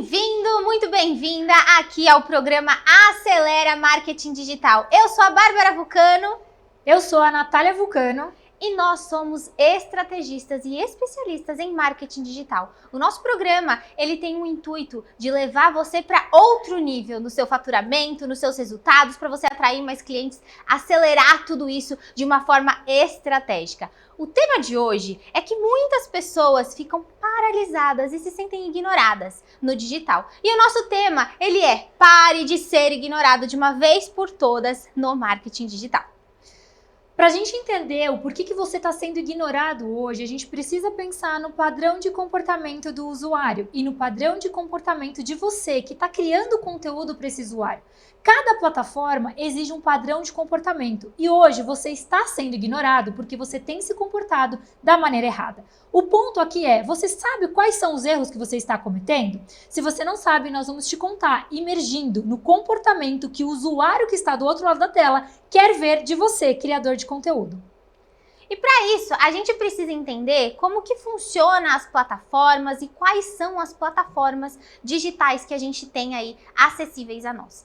bem-vindo, muito bem-vinda aqui ao programa Acelera Marketing Digital. Eu sou a Bárbara Vulcano. Eu sou a Natália Vulcano. E nós somos estrategistas e especialistas em marketing digital. O nosso programa, ele tem o intuito de levar você para outro nível no seu faturamento, nos seus resultados, para você atrair mais clientes, acelerar tudo isso de uma forma estratégica. O tema de hoje é que muitas pessoas ficam paralisadas e se sentem ignoradas no digital. E o nosso tema, ele é: pare de ser ignorado de uma vez por todas no marketing digital. Para a gente entender o porquê que você está sendo ignorado hoje, a gente precisa pensar no padrão de comportamento do usuário e no padrão de comportamento de você que está criando conteúdo para esse usuário. Cada plataforma exige um padrão de comportamento e hoje você está sendo ignorado porque você tem se comportado da maneira errada. O ponto aqui é, você sabe quais são os erros que você está cometendo? Se você não sabe, nós vamos te contar, imergindo no comportamento que o usuário que está do outro lado da tela quer ver de você, criador de conteúdo. E para isso, a gente precisa entender como que funcionam as plataformas e quais são as plataformas digitais que a gente tem aí acessíveis a nós.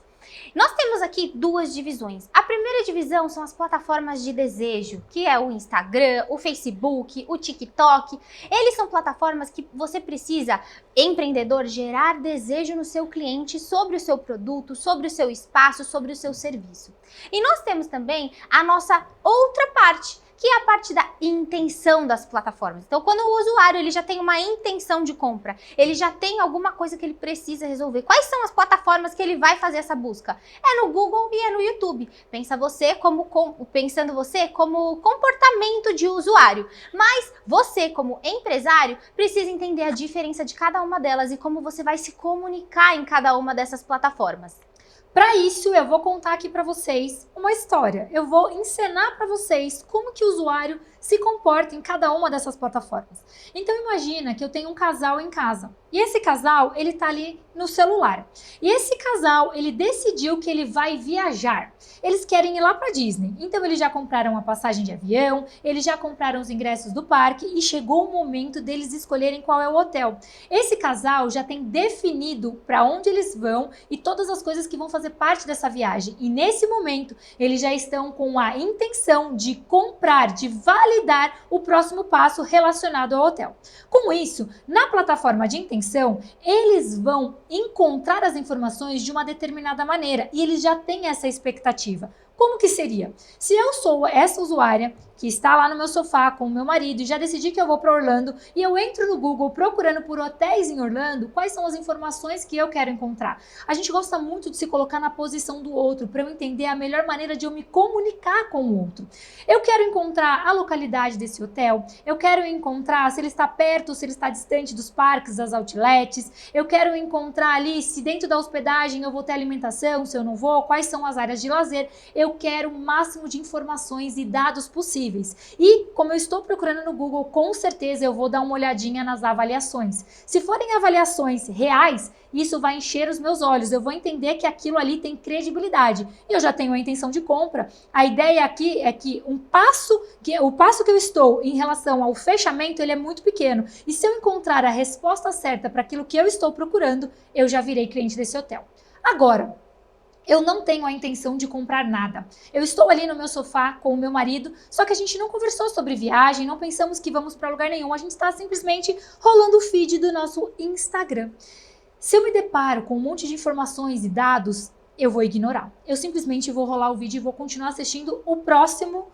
Nós temos aqui duas divisões. A primeira divisão são as plataformas de desejo, que é o Instagram, o Facebook, o TikTok. Eles são plataformas que você precisa, empreendedor, gerar desejo no seu cliente sobre o seu produto, sobre o seu espaço, sobre o seu serviço. E nós temos também a nossa outra parte, que é a parte da intenção das plataformas. Então, quando o usuário ele já tem uma intenção de compra, ele já tem alguma coisa que ele precisa resolver, quais são as plataformas que ele vai fazer essa busca? É no Google e é no YouTube. Pensando você como comportamento de usuário. Mas você, como empresário, precisa entender a diferença de cada uma delas e como você vai se comunicar em cada uma dessas plataformas. Para isso, eu vou contar aqui para vocês uma história. Eu vou encenar para vocês como que o usuário se comporta em cada uma dessas plataformas. Então imagina que eu tenho um casal em casa e esse casal ele tá ali no celular. E esse casal ele decidiu que ele vai viajar. Eles querem ir lá para Disney. Então eles já compraram a passagem de avião, eles já compraram os ingressos do parque e chegou o momento deles escolherem qual é o hotel. Esse casal já tem definido para onde eles vão e todas as coisas que vão fazer parte dessa viagem. E nesse momento eles já estão com a intenção de comprar, de validar o próximo passo relacionado ao hotel. Com isso, na plataforma de intenção, eles vão encontrar as informações de uma determinada maneira e eles já têm essa expectativa. Como que seria? Se eu sou essa usuária que está lá no meu sofá com o meu marido e já decidi que eu vou para Orlando e eu entro no Google procurando por hotéis em Orlando, quais são as informações que eu quero encontrar? A gente gosta muito de se colocar na posição do outro para eu entender a melhor maneira de eu me comunicar com o outro. Eu quero encontrar a localidade desse hotel, eu quero encontrar se ele está perto, se ele está distante dos parques, das outlets, eu quero encontrar ali se dentro da hospedagem eu vou ter alimentação, se eu não vou, quais são as áreas de lazer. Eu quero o máximo de informações e dados possíveis. E como eu estou procurando no Google, com certeza eu vou dar uma olhadinha nas avaliações. Se forem avaliações reais, isso vai encher os meus olhos. Eu vou entender que aquilo ali tem credibilidade. E eu já tenho a intenção de compra. A ideia aqui é que o passo que eu estou em relação ao fechamento, ele é muito pequeno. E se eu encontrar a resposta certa para aquilo que eu estou procurando, eu já virei cliente desse hotel. Agora, eu não tenho a intenção de comprar nada. Eu estou ali no meu sofá com o meu marido, só que a gente não conversou sobre viagem, não pensamos que vamos para lugar nenhum. A gente está simplesmente rolando o feed do nosso Instagram. Se eu me deparo com um monte de informações e dados, eu vou ignorar. Eu simplesmente vou rolar o vídeo e vou continuar assistindo o próximo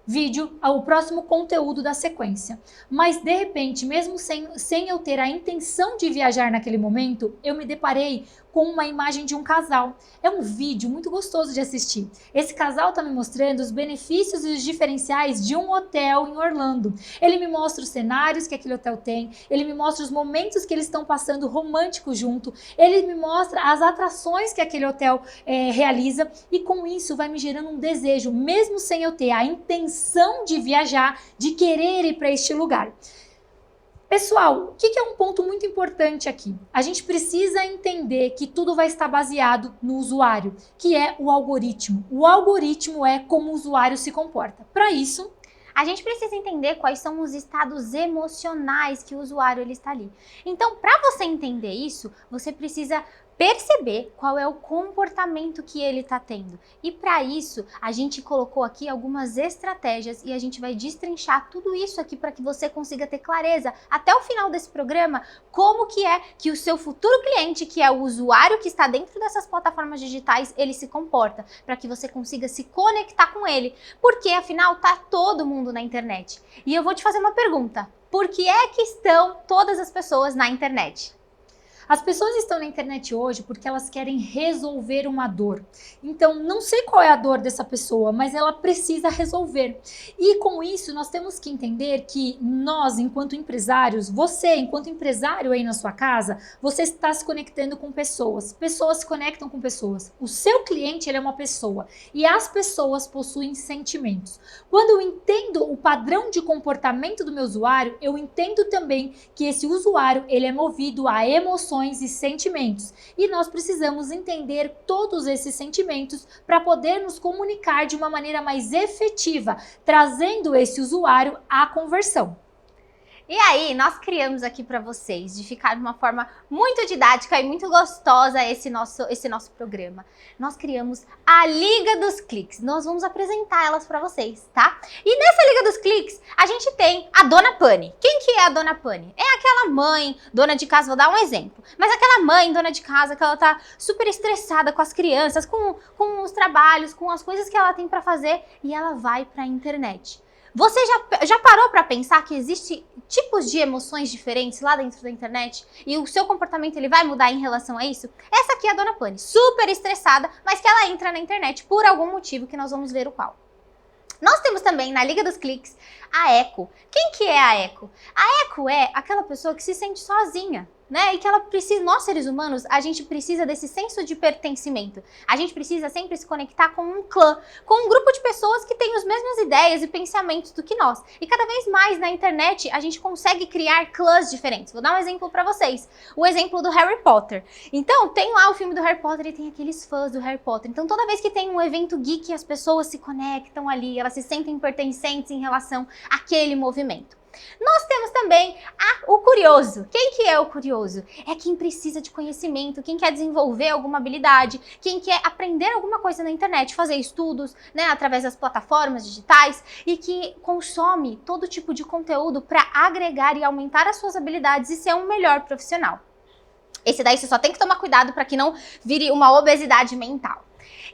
vídeo, o próximo conteúdo da sequência. Mas de repente, mesmo sem eu ter a intenção de viajar naquele momento, eu me deparei com uma imagem de um casal. É um vídeo muito gostoso de assistir. Esse casal está me mostrando os benefícios e os diferenciais de um hotel em Orlando. Ele me mostra os cenários que aquele hotel tem, ele me mostra os momentos que eles estão passando românticos junto, ele me mostra as atrações que aquele hotel realiza e com isso vai me gerando um desejo, mesmo sem eu ter a intenção de viajar, de querer ir para este lugar. Pessoal, o que é um ponto muito importante aqui? A gente precisa entender que tudo vai estar baseado no usuário, que é o algoritmo. O algoritmo é como o usuário se comporta. Para isso, a gente precisa entender quais são os estados emocionais que o usuário ele está ali. Então, para você entender isso, você precisa perceber qual é o comportamento que ele está tendo. E para isso, a gente colocou aqui algumas estratégias e a gente vai destrinchar tudo isso aqui para que você consiga ter clareza até o final desse programa como que é que o seu futuro cliente, que é o usuário que está dentro dessas plataformas digitais, ele se comporta, para que você consiga se conectar com ele, porque afinal tá todo mundo na internet. E eu vou te fazer uma pergunta: por que é que estão todas as pessoas na internet? As pessoas estão na internet hoje porque elas querem resolver uma dor. Então, não sei qual é a dor dessa pessoa, mas ela precisa resolver. E com isso, nós temos que entender que nós, enquanto empresários, você, enquanto empresário aí na sua casa, você está se conectando com pessoas. Pessoas se conectam com pessoas. O seu cliente, ele é uma pessoa. E as pessoas possuem sentimentos. Quando eu entendo o padrão de comportamento do meu usuário, eu entendo também que esse usuário, ele é movido a emoções e sentimentos. E nós precisamos entender todos esses sentimentos para poder nos comunicar de uma maneira mais efetiva, trazendo esse usuário à conversão. E aí, nós criamos aqui para vocês, de ficar de uma forma muito didática e muito gostosa esse nosso programa. Nós criamos a Liga dos Cliques. Nós vamos apresentar elas para vocês, tá? E nessa Liga dos Cliques, a gente tem a Dona Pani. Quem que é a Dona Pani? É aquela mãe, dona de casa, vou dar um exemplo. Mas aquela mãe, dona de casa, que ela tá super estressada com as crianças, com os trabalhos, com as coisas que ela tem para fazer, e ela vai para a internet. Você já parou para pensar que existem tipos de emoções diferentes lá dentro da internet? E o seu comportamento ele vai mudar em relação a isso? Essa aqui é a Dona Pani, super estressada, mas que ela entra na internet por algum motivo que nós vamos ver o qual. Nós temos também na Liga dos Cliques a Eco. Quem que é a Eco? A Eco é aquela pessoa que se sente sozinha, né? E que ela precisa, nós seres humanos, a gente precisa desse senso de pertencimento. A gente precisa sempre se conectar com um clã, com um grupo de pessoas que têm as mesmas ideias e pensamentos do que nós. E cada vez mais na internet a gente consegue criar clãs diferentes. Vou dar um exemplo para vocês. O exemplo do Harry Potter. Então, tem lá o filme do Harry Potter e tem aqueles fãs do Harry Potter. Então, toda vez que tem um evento geek, as pessoas se conectam ali, elas se sentem pertencentes em relação àquele movimento. Nós temos também o curioso. Quem que é o curioso? É quem precisa de conhecimento, quem quer desenvolver alguma habilidade, quem quer aprender alguma coisa na internet, fazer estudos, né, através das plataformas digitais e que consome todo tipo de conteúdo para agregar e aumentar as suas habilidades e ser um melhor profissional. Esse daí você só tem que tomar cuidado para que não vire uma obesidade mental.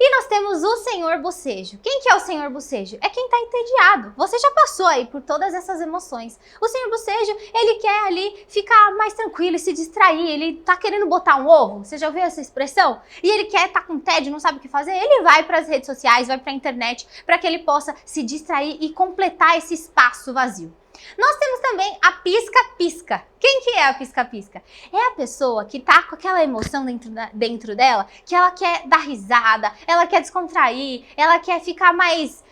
E nós temos o Senhor Bocejo. Quem que é o Senhor Bocejo? É quem está entediado. Você já passou aí por todas essas emoções. O Senhor Bocejo, ele quer ali ficar mais tranquilo e se distrair. Ele tá querendo botar um ovo. Você já ouviu essa expressão? E ele quer estar com tédio, não sabe o que fazer. Ele vai para as redes sociais, vai para a internet, para que ele possa se distrair e completar esse espaço vazio. Nós temos também a pisca-pisca. Quem que é a pisca-pisca? É a pessoa que tá com aquela emoção dentro dela, que ela quer dar risada, ela quer descontrair, ela quer ficar mais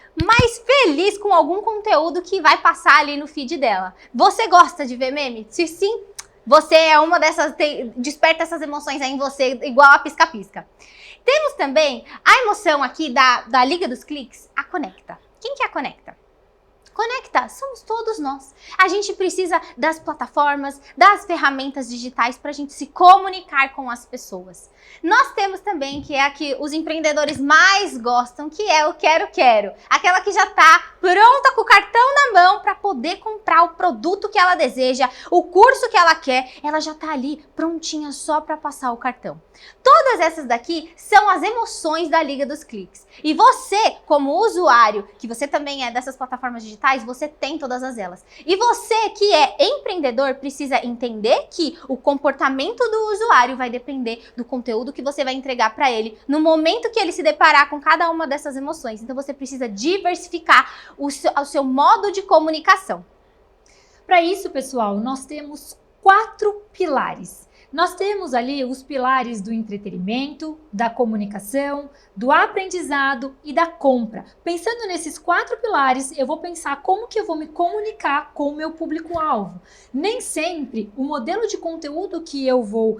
feliz com algum conteúdo que vai passar ali no feed dela. Você gosta de ver meme? Se sim, você é uma dessas, desperta essas emoções aí em você, igual a pisca-pisca. Temos também a emoção aqui da Liga dos Cliques, a Conecta. Quem que é a Conecta? Conecta, somos todos nós. A gente precisa das plataformas, das ferramentas digitais para a gente se comunicar com as pessoas. Nós temos também, que é a que os empreendedores mais gostam, que é o Quero. Aquela que já está pronta com o cartão na mão para poder comprar o produto que ela deseja, o curso que ela quer, ela já está ali prontinha só para passar o cartão. Todas essas daqui são as emoções da Liga dos Cliques. E você, como usuário, que você também é dessas plataformas digitais, você tem todas elas. E você que é empreendedor precisa entender que o comportamento do usuário vai depender do conteúdo que você vai entregar para ele no momento que ele se deparar com cada uma dessas emoções. Então você precisa diversificar o seu modo de comunicação. Para isso, pessoal, nós temos 4 pilares. Nós temos ali os pilares do entretenimento, da comunicação, do aprendizado e da compra. Pensando nesses 4 pilares, eu vou pensar como que eu vou me comunicar com o meu público-alvo. Nem sempre o modelo de conteúdo que eu vou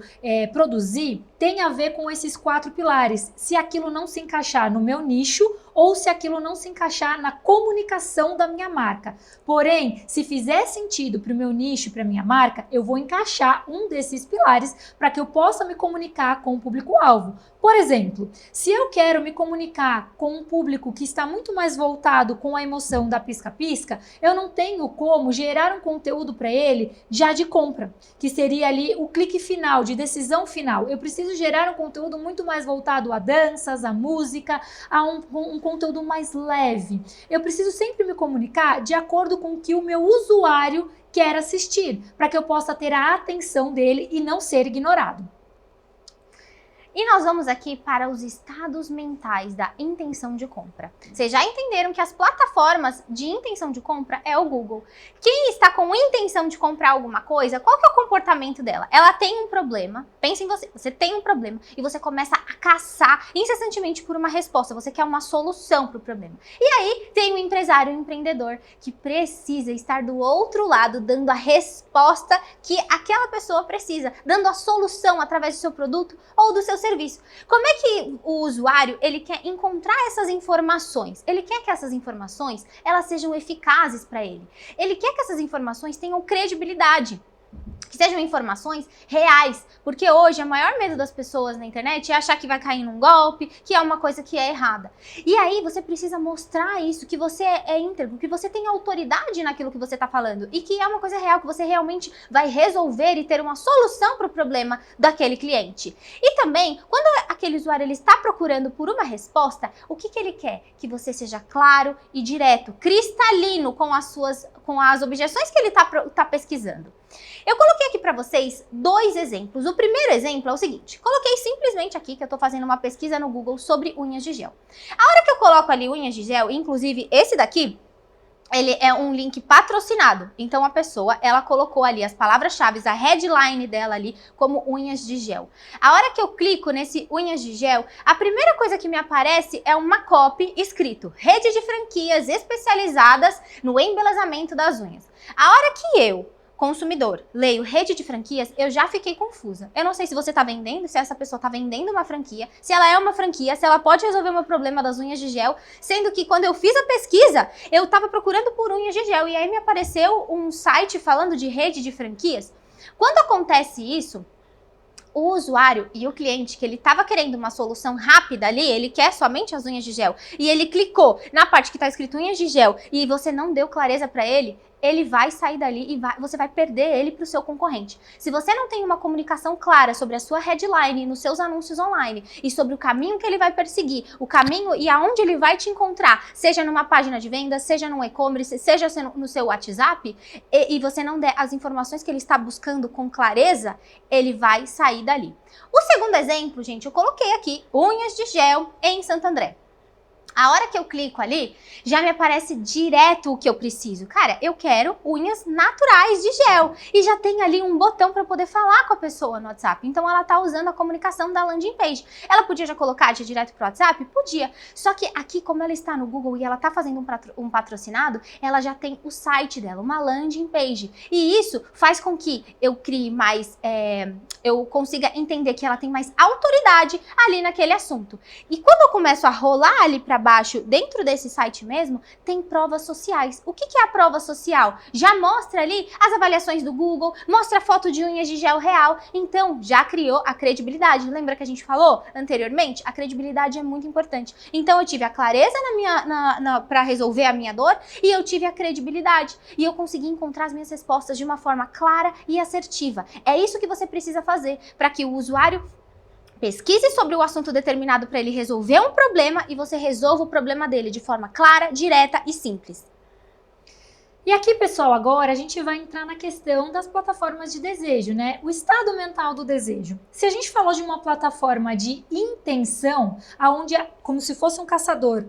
produzir tem a ver com esses 4 pilares, se aquilo não se encaixar no meu nicho ou se aquilo não se encaixar na comunicação da minha marca. Porém, se fizer sentido para o meu nicho, para a minha marca, eu vou encaixar um desses pilares para que eu possa me comunicar com o público-alvo. Por exemplo, se eu quero me comunicar com um público que está muito mais voltado com a emoção da pisca-pisca, eu não tenho como gerar um conteúdo para ele já de compra, que seria ali o clique final, de decisão final. Eu preciso gerar um conteúdo muito mais voltado a danças, a música, a um conteúdo mais leve. Eu preciso sempre me comunicar de acordo com o que o meu usuário quer assistir, para que eu possa ter a atenção dele e não ser ignorado. E nós vamos aqui para os estados mentais da intenção de compra. Vocês já entenderam que as plataformas de intenção de compra é o Google. Quem está com intenção de comprar alguma coisa, qual que é o comportamento dela? Ela tem um problema, pensa em você, você tem um problema e você começa a caçar incessantemente por uma resposta, você quer uma solução para o problema. E aí tem o empresário, o empreendedor, que precisa estar do outro lado, dando a resposta que aquela pessoa precisa, dando a solução através do seu produto ou do seu serviço. Como é que o usuário, ele quer encontrar essas informações? Ele quer que essas informações, elas sejam eficazes para ele. Ele quer que essas informações tenham credibilidade, que sejam informações reais, porque hoje o maior medo das pessoas na internet é achar que vai cair num golpe, que é uma coisa que é errada. E aí você precisa mostrar isso, que você é íntegro, que você tem autoridade naquilo que você está falando e que é uma coisa real, que você realmente vai resolver e ter uma solução para o problema daquele cliente. E também, quando aquele usuário ele está procurando por uma resposta, o que ele quer? Que você seja claro e direto, cristalino com as objeções que ele está pesquisando. Eu coloquei aqui para vocês 2 exemplos. O primeiro exemplo é o seguinte, coloquei simplesmente aqui que eu estou fazendo uma pesquisa no Google sobre unhas de gel. A hora que eu coloco ali unhas de gel, inclusive esse daqui, ele é um link patrocinado, então a pessoa, ela colocou ali as palavras-chave, a headline dela ali como unhas de gel. A hora que eu clico nesse unhas de gel, a primeira coisa que me aparece é uma copy escrito rede de franquias especializadas no embelezamento das unhas. A hora que eu, consumidor, leio rede de franquias, eu já fiquei confusa. Eu não sei se você está vendendo, se essa pessoa está vendendo uma franquia, se ela é uma franquia, se ela pode resolver o meu problema das unhas de gel, sendo que quando eu fiz a pesquisa, eu estava procurando por unhas de gel e aí me apareceu um site falando de rede de franquias. Quando acontece isso, o usuário e o cliente, que ele estava querendo uma solução rápida ali, ele quer somente as unhas de gel, e ele clicou na parte que está escrito unhas de gel e você não deu clareza para ele, ele vai sair dali e você vai perder ele para o seu concorrente. Se você não tem uma comunicação clara sobre a sua headline nos seus anúncios online e sobre o caminho que ele vai perseguir, o caminho e aonde ele vai te encontrar, seja numa página de venda, seja no e-commerce, seja no seu WhatsApp, e você não der as informações que ele está buscando com clareza, ele vai sair dali. O segundo exemplo, gente, eu coloquei aqui unhas de gel em Santo André. A hora que eu clico ali, já me aparece direto o que eu preciso. Cara, eu quero unhas naturais de gel. E já tem ali um botão para poder falar com a pessoa no WhatsApp. Então ela tá usando a comunicação da landing page. Ela podia já colocar de direto pro WhatsApp? Podia. Só que aqui, como ela está no Google e ela tá fazendo um patrocinado, ela já tem o site dela, uma landing page. E isso faz com que eu crie mais... eu consiga entender que ela tem mais autoridade ali naquele assunto. E quando eu começo a rolar ali para baixo, dentro desse site mesmo, tem provas sociais. O que é a prova social? Já mostra ali as avaliações do Google, mostra foto de unhas de gel real, então já criou a credibilidade. Lembra que a gente falou anteriormente? A credibilidade é muito importante. Então eu tive a clareza para resolver a minha dor e eu tive a credibilidade. E eu consegui encontrar as minhas respostas de uma forma clara e assertiva. É isso que você precisa fazer para que o usuário pesquise sobre o assunto determinado para ele resolver um problema e você resolva o problema dele de forma clara, direta e simples. E aqui, pessoal, agora a gente vai entrar na questão das plataformas de desejo, né? O estado mental do desejo. Se a gente falou de uma plataforma de intenção, aonde é como se fosse um caçador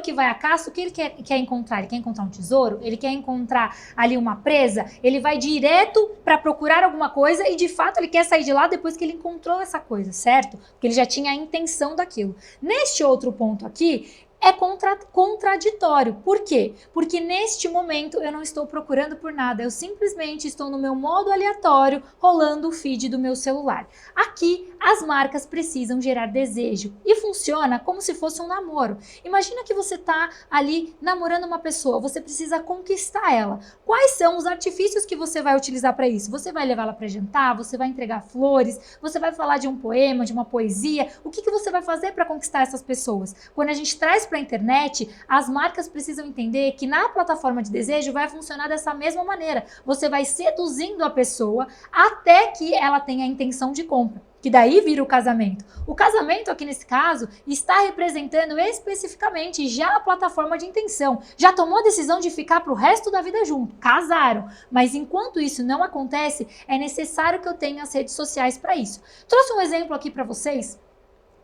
que vai à caça, o que ele quer encontrar? Ele quer encontrar um tesouro? Ele quer encontrar ali uma presa? Ele vai direto para procurar alguma coisa e, de fato, ele quer sair de lá depois que ele encontrou essa coisa, certo? Porque ele já tinha a intenção daquilo. Neste outro ponto aqui, é contraditório. Por quê? Porque neste momento eu não estou procurando por nada, eu simplesmente estou no meu modo aleatório, rolando o feed do meu celular. Aqui, As marcas precisam gerar desejo e funciona como se fosse um namoro. Imagina que você está ali namorando uma pessoa, você precisa conquistar ela. Quais são os artifícios que você vai utilizar para isso? Você vai levá-la para jantar, você vai entregar flores, você vai falar de um poema, de uma poesia. O que você vai fazer para conquistar essas pessoas? Quando a gente traz para a internet, as marcas precisam entender que na plataforma de desejo vai funcionar dessa mesma maneira. Você vai seduzindo a pessoa até que ela tenha a intenção de compra, que daí vira o casamento. O casamento aqui nesse caso está representando especificamente já a plataforma de intenção. Já tomou a decisão de ficar para o resto da vida junto, casaram. Mas enquanto isso não acontece, é necessário que eu tenha as redes sociais para isso. Trouxe um exemplo aqui para vocês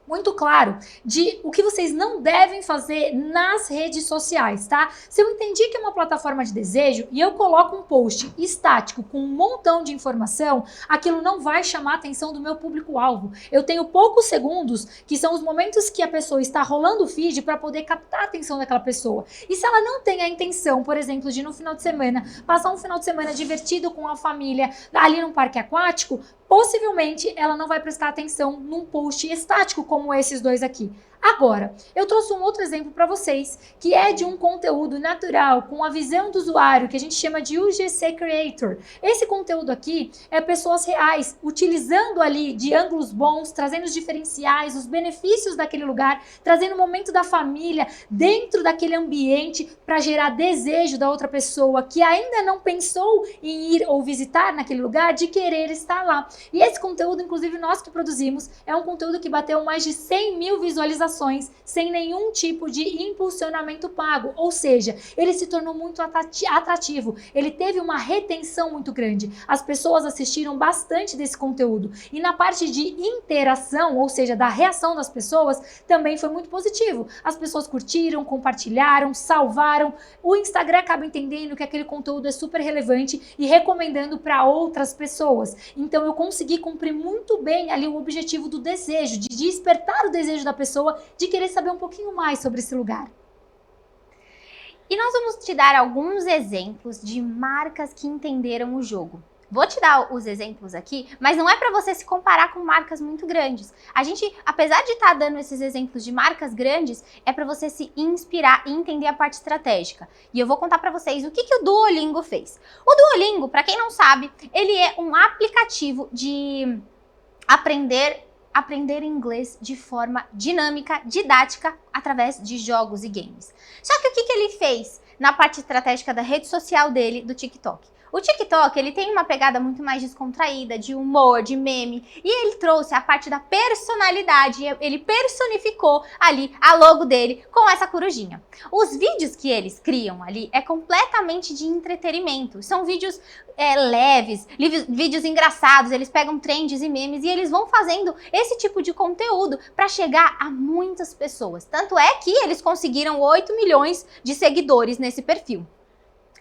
muito claro de o que vocês não devem fazer nas redes sociais, tá? Se eu entendi que é uma plataforma de desejo e eu coloco um post estático com um montão de informação, aquilo não vai chamar a atenção do meu público-alvo. Eu tenho poucos segundos, que são os momentos que a pessoa está rolando o feed para poder captar a atenção daquela pessoa. E se ela não tem a intenção, por exemplo, de no final de semana, passar um final de semana divertido com a família ali num parque aquático, possivelmente ela não vai prestar atenção num post estático como esses dois aqui. Agora, eu trouxe um outro exemplo para vocês, que é de um conteúdo natural, com a visão do usuário, que a gente chama de UGC Creator. Esse conteúdo aqui é pessoas reais, utilizando ali de ângulos bons, trazendo os diferenciais, os benefícios daquele lugar, trazendo o momento da família dentro daquele ambiente para gerar desejo da outra pessoa que ainda não pensou em ir ou visitar naquele lugar, de querer estar lá. E esse conteúdo, inclusive nós que produzimos, é um conteúdo que bateu mais de 100 mil visualizações sem nenhum tipo de impulsionamento pago, ou seja, ele se tornou muito atrativo, ele teve uma retenção muito grande, as pessoas assistiram bastante desse conteúdo e na parte de interação, ou seja, da reação das pessoas, também foi muito positivo, as pessoas curtiram, compartilharam, salvaram, o Instagram acaba entendendo que aquele conteúdo é super relevante e recomendando para outras pessoas, então eu consegui cumprir muito bem ali o objetivo do desejo, de despertar o desejo da pessoa de querer saber um pouquinho mais sobre esse lugar. E nós vamos te dar alguns exemplos de marcas que entenderam o jogo. Vou te dar os exemplos aqui, mas não é para você se comparar com marcas muito grandes. A gente, apesar de estar dando esses exemplos de marcas grandes, é para você se inspirar e entender a parte estratégica. E eu vou contar para vocês o que o Duolingo fez. O Duolingo, para quem não sabe, ele é um aplicativo de aprender inglês de forma dinâmica, didática, através de jogos e games. Só que o que ele fez na parte estratégica da rede social dele, do TikTok? O TikTok, ele tem uma pegada muito mais descontraída, de humor, de meme, e ele trouxe a parte da personalidade, ele personificou ali a logo dele com essa corujinha. Os vídeos que eles criam ali é completamente de entretenimento, são vídeos leves, vídeos engraçados, eles pegam trends e memes e eles vão fazendo esse tipo de conteúdo para chegar a muitas pessoas. Tanto é que eles conseguiram 8 milhões de seguidores nesse perfil.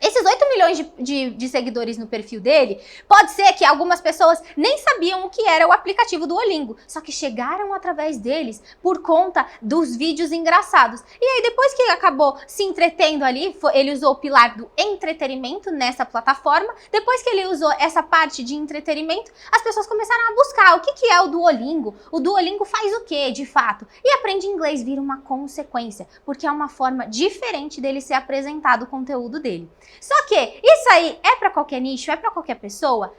Esses 8 milhões de seguidores no perfil dele, pode ser que algumas pessoas nem sabiam o que era o aplicativo do Duolingo, só que chegaram através deles por conta dos vídeos engraçados. E aí depois que acabou se entretendo ali, ele usou o pilar do entretenimento nessa plataforma, depois que ele usou essa parte de entretenimento, as pessoas começaram a buscar o que é o Duolingo faz o que de fato? E aprende inglês vira uma consequência, porque é uma forma diferente dele ser apresentado o conteúdo dele. Só que isso aí é para qualquer nicho, é para qualquer pessoa?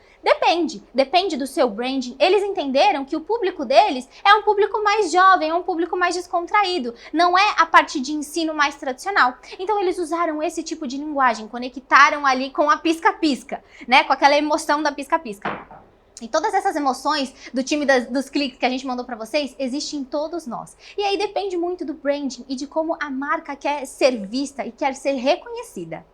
Depende do seu branding. Eles entenderam que o público deles é um público mais jovem, é um público mais descontraído, não é a parte de ensino mais tradicional. Então eles usaram esse tipo de linguagem, conectaram ali com a pisca-pisca, né? Com aquela emoção da pisca-pisca. E todas essas emoções do time dos cliques que a gente mandou para vocês, existem em todos nós. E aí depende muito do branding e de como a marca quer ser vista e quer ser reconhecida.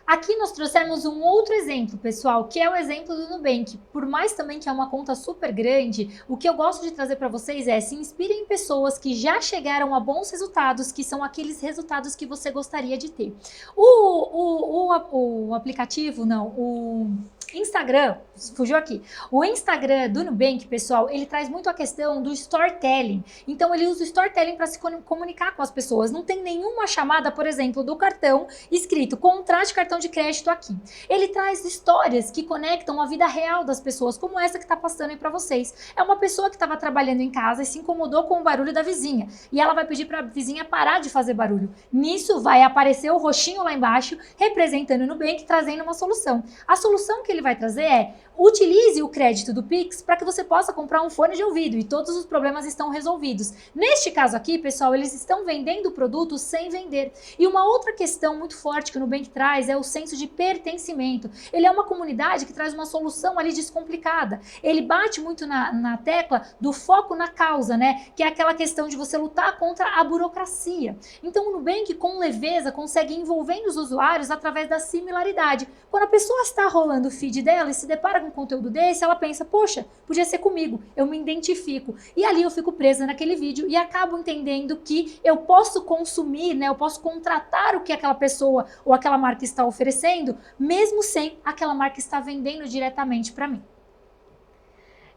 Aqui nós trouxemos um outro exemplo, pessoal, que é o exemplo do Nubank. Por mais também que é uma conta super grande, o que eu gosto de trazer para vocês é se inspirem em pessoas que já chegaram a bons resultados, que são aqueles resultados que você gostaria de ter. O aplicativo, não, Instagram, fugiu aqui. O Instagram do Nubank, pessoal, ele traz muito a questão do storytelling. Então, ele usa o storytelling para se comunicar com as pessoas. Não tem nenhuma chamada, por exemplo, do cartão escrito contrate cartão de crédito aqui. Ele traz histórias que conectam a vida real das pessoas, como essa que está passando aí para vocês. É uma pessoa que estava trabalhando em casa e se incomodou com o barulho da vizinha. E ela vai pedir para a vizinha parar de fazer barulho. Nisso, vai aparecer o roxinho lá embaixo, representando o Nubank, trazendo uma solução. A solução que ele vai trazer é: utilize o crédito do Pix para que você possa comprar um fone de ouvido e todos os problemas estão resolvidos. Neste caso aqui, pessoal, eles estão vendendo o produto sem vender. E uma outra questão muito forte que o Nubank traz é o senso de pertencimento. Ele é uma comunidade que traz uma solução ali descomplicada. Ele bate muito na tecla do foco na causa, né? Que é aquela questão de você lutar contra a burocracia. Então o Nubank, com leveza, consegue envolvendo os usuários através da similaridade. Quando a pessoa está rolando o feed dela e se depara com um conteúdo desse, ela pensa, poxa, podia ser comigo, eu me identifico. E ali eu fico presa naquele vídeo e acabo entendendo que eu posso consumir, né? Eu posso contratar o que aquela pessoa ou aquela marca está oferecendo, mesmo sem aquela marca estar vendendo diretamente para mim.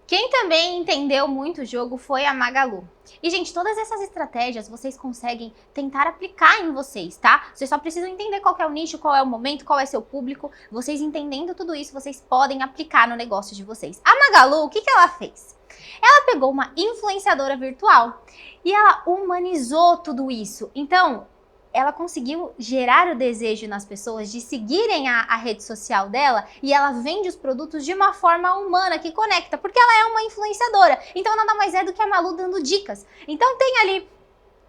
Quem também entendeu muito o jogo foi a Magalu. E, gente, todas essas estratégias vocês conseguem tentar aplicar em vocês, tá? Vocês só precisam entender qual que é o nicho, qual é o momento, qual é seu público. Vocês entendendo tudo isso, vocês podem aplicar no negócio de vocês. A Magalu, o que ela fez? Ela pegou uma influenciadora virtual e ela humanizou tudo isso. Então, ela conseguiu gerar o desejo nas pessoas de seguirem a rede social dela e ela vende os produtos de uma forma humana, que conecta, porque ela é uma influenciadora. Então nada mais é do que a Malu dando dicas. Então tem ali,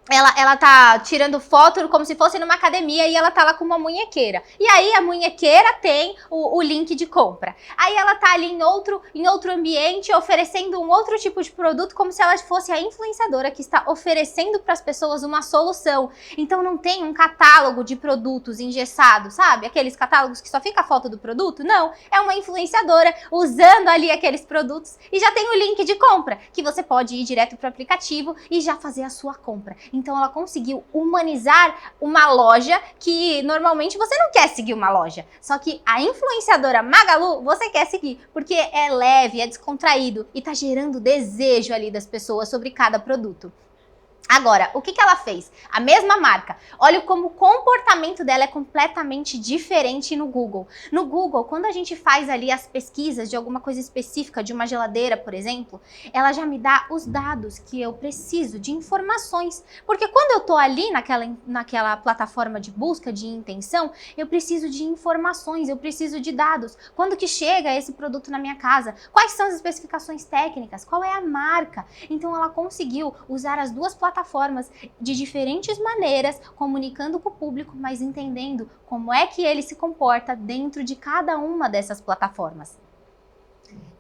ela tá tirando foto como se fosse numa academia e ela tá lá com uma munhequeira. E aí a munhequeira tem o link de compra. Aí ela tá ali em outro ambiente oferecendo um outro tipo de produto como se ela fosse a influenciadora que está oferecendo para as pessoas uma solução. Então não tem um catálogo de produtos engessado, sabe? Aqueles catálogos que só fica a foto do produto. Não, é uma influenciadora usando ali aqueles produtos e já tem o link de compra, que você pode ir direto para o aplicativo e já fazer a sua compra. Então ela conseguiu humanizar uma loja que normalmente você não quer seguir uma loja. Só que a influenciadora Magalu você quer seguir, porque é leve, é descontraído e tá gerando desejo ali das pessoas sobre cada produto. Agora, o que ela fez? A mesma marca. Olha como o comportamento dela é completamente diferente no Google. No Google, quando a gente faz ali as pesquisas de alguma coisa específica, de uma geladeira, por exemplo, ela já me dá os dados que eu preciso de informações. Porque quando eu tô ali naquela plataforma de busca de intenção, eu preciso de informações, eu preciso de dados. Quando que chega esse produto na minha casa? Quais são as especificações técnicas? Qual é a marca? Então ela conseguiu usar as duas plataformas de diferentes maneiras, comunicando com o público, mas entendendo como é que ele se comporta dentro de cada uma dessas plataformas.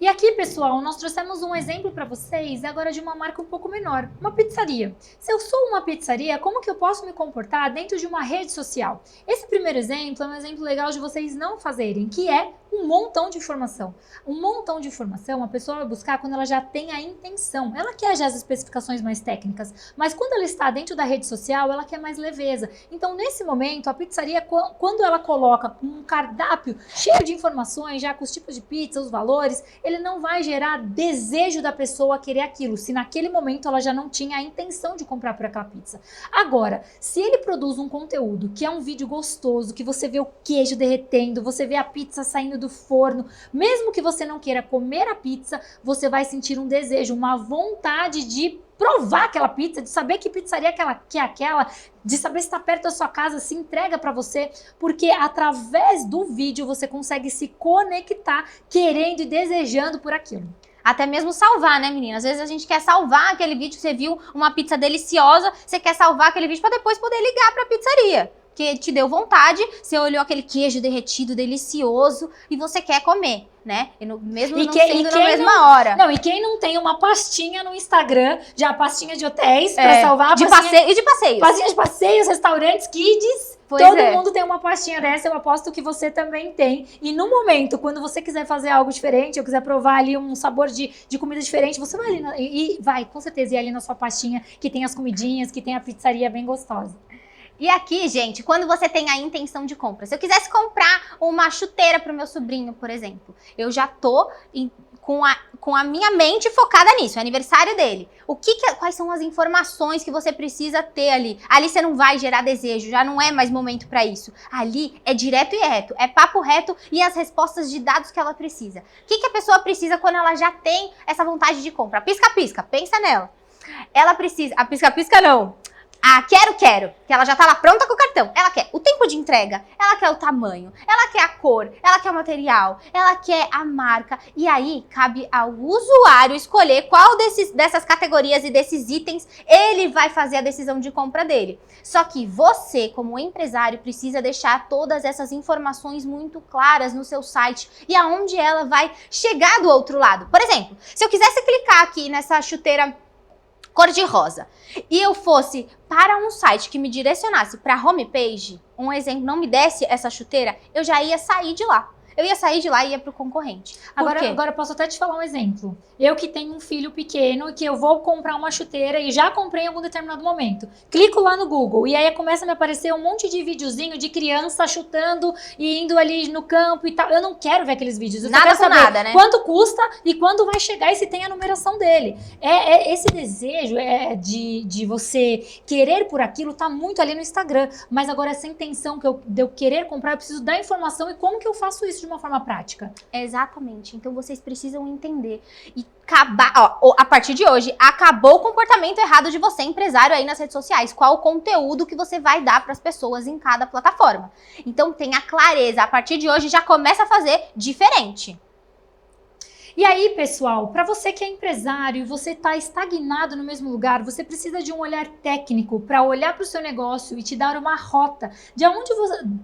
E aqui, pessoal, nós trouxemos um exemplo para vocês agora de uma marca um pouco menor, uma pizzaria. Se eu sou uma pizzaria, como que eu posso me comportar dentro de uma rede social? Esse primeiro exemplo é um exemplo legal de vocês não fazerem, que é um montão de informação. Um montão de informação a pessoa vai buscar quando ela já tem a intenção. Ela quer já as especificações mais técnicas, mas quando ela está dentro da rede social, ela quer mais leveza. Então, nesse momento, a pizzaria, quando ela coloca um cardápio cheio de informações, já com os tipos de pizza, os valores, ele não vai gerar desejo da pessoa a querer aquilo, se naquele momento ela já não tinha a intenção de comprar por aquela pizza. Agora, se ele produz um conteúdo que é um vídeo gostoso, que você vê o queijo derretendo, você vê a pizza saindo do forno, mesmo que você não queira comer a pizza, você vai sentir um desejo, uma vontade de provar aquela pizza, de saber que pizzaria que é aquela, de saber se está perto da sua casa, se entrega para você, porque através do vídeo você consegue se conectar querendo e desejando por aquilo. Até mesmo salvar, né, menina? Às vezes a gente quer salvar aquele vídeo que você viu uma pizza deliciosa, você quer salvar aquele vídeo para depois poder ligar para a pizzaria. Que te deu vontade, você olhou aquele queijo derretido, delicioso, e você quer comer, né? Mesmo não sendo na mesma hora. Não, e quem não tem uma pastinha no Instagram, já pastinha de hotéis, pra salvar... De passeio, e de passeios. Pastinha de passeios, restaurantes, kids... Todo mundo tem uma pastinha dessa, eu aposto que você também tem. E no momento, quando você quiser fazer algo diferente, ou quiser provar ali um sabor de comida diferente, você vai ali, com certeza, ir ali na sua pastinha, que tem as comidinhas, que tem a pizzaria bem gostosa. E aqui, gente, quando você tem a intenção de compra, se eu quisesse comprar uma chuteira para o meu sobrinho, por exemplo, eu já tô com a minha mente focada nisso, é aniversário dele. Quais são as informações que você precisa ter ali? Ali você não vai gerar desejo, já não é mais momento para isso. Ali é direto e reto, é papo reto e as respostas de dados que ela precisa. O que a pessoa precisa quando ela já tem essa vontade de compra? Pisca-pisca, pensa nela. Ela precisa, a pisca-pisca não. Quero, que ela já tá lá pronta com o cartão. Ela quer o tempo de entrega, ela quer o tamanho, ela quer a cor, ela quer o material, ela quer a marca. E aí, cabe ao usuário escolher qual dessas categorias e desses itens ele vai fazer a decisão de compra dele. Só que você, como empresário, precisa deixar todas essas informações muito claras no seu site e aonde ela vai chegar do outro lado. Por exemplo, se eu quisesse clicar aqui nessa chuteira cor-de-rosa, e eu fosse para um site que me direcionasse para a homepage, um exemplo, não me desse essa chuteira, eu já ia sair de lá. Eu ia sair de lá e ia pro concorrente. Agora eu posso até te falar um exemplo. Eu que tenho um filho pequeno e que eu vou comprar uma chuteira e já comprei em algum determinado momento. Clico lá no Google e aí começa a me aparecer um monte de videozinho de criança chutando e indo ali no campo e tal. Eu não quero ver aqueles vídeos. Eu nada quero saber nada, né? quanto custa e quando vai chegar e se tem a numeração dele. Esse desejo de você querer por aquilo tá muito ali no Instagram. Mas agora essa intenção de eu querer comprar, eu preciso dar informação e como que eu faço isso de uma forma prática. Exatamente. Então vocês precisam entender e acabar, a partir de hoje, acabou o comportamento errado de você, empresário, aí nas redes sociais. Qual o conteúdo que você vai dar para as pessoas em cada plataforma. Então tenha clareza. A partir de hoje já começa a fazer diferente. E aí, pessoal, para você que é empresário e você está estagnado no mesmo lugar, você precisa de um olhar técnico para olhar para o seu negócio e te dar uma rota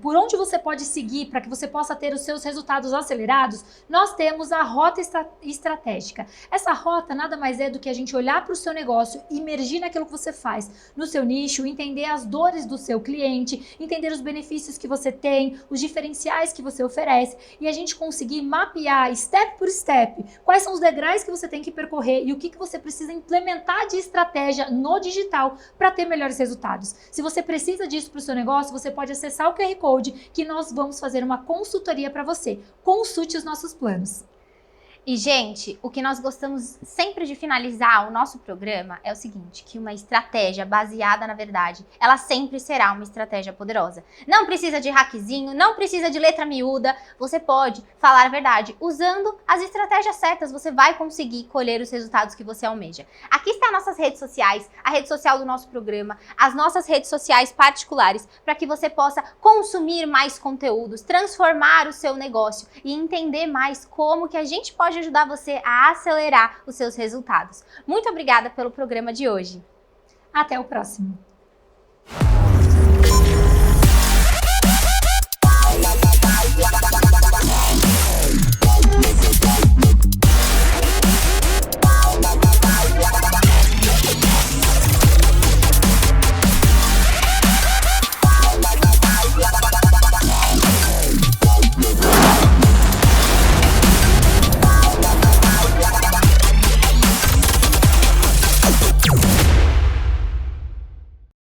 por onde você pode seguir para que você possa ter os seus resultados acelerados. Nós temos a rota estratégica. Essa rota nada mais é do que a gente olhar para o seu negócio, imergir naquilo que você faz, no seu nicho, entender as dores do seu cliente, entender os benefícios que você tem, os diferenciais que você oferece e a gente conseguir mapear step por step quais são os degraus que você tem que percorrer e o que você precisa implementar de estratégia no digital para ter melhores resultados. Se você precisa disso para o seu negócio, você pode acessar o QR Code que nós vamos fazer uma consultoria para você. Consulte os nossos planos. E, gente, o que nós gostamos sempre de finalizar o nosso programa é o seguinte, que uma estratégia baseada na verdade, ela sempre será uma estratégia poderosa. Não precisa de hackzinho, não precisa de letra miúda, você pode falar a verdade. Usando as estratégias certas, você vai conseguir colher os resultados que você almeja. Aqui estão nossas redes sociais, a rede social do nosso programa, as nossas redes sociais particulares, para que você possa consumir mais conteúdos, transformar o seu negócio e entender mais como que a gente pode ajudar você a acelerar os seus resultados. Muito obrigada pelo programa de hoje. Até o próximo.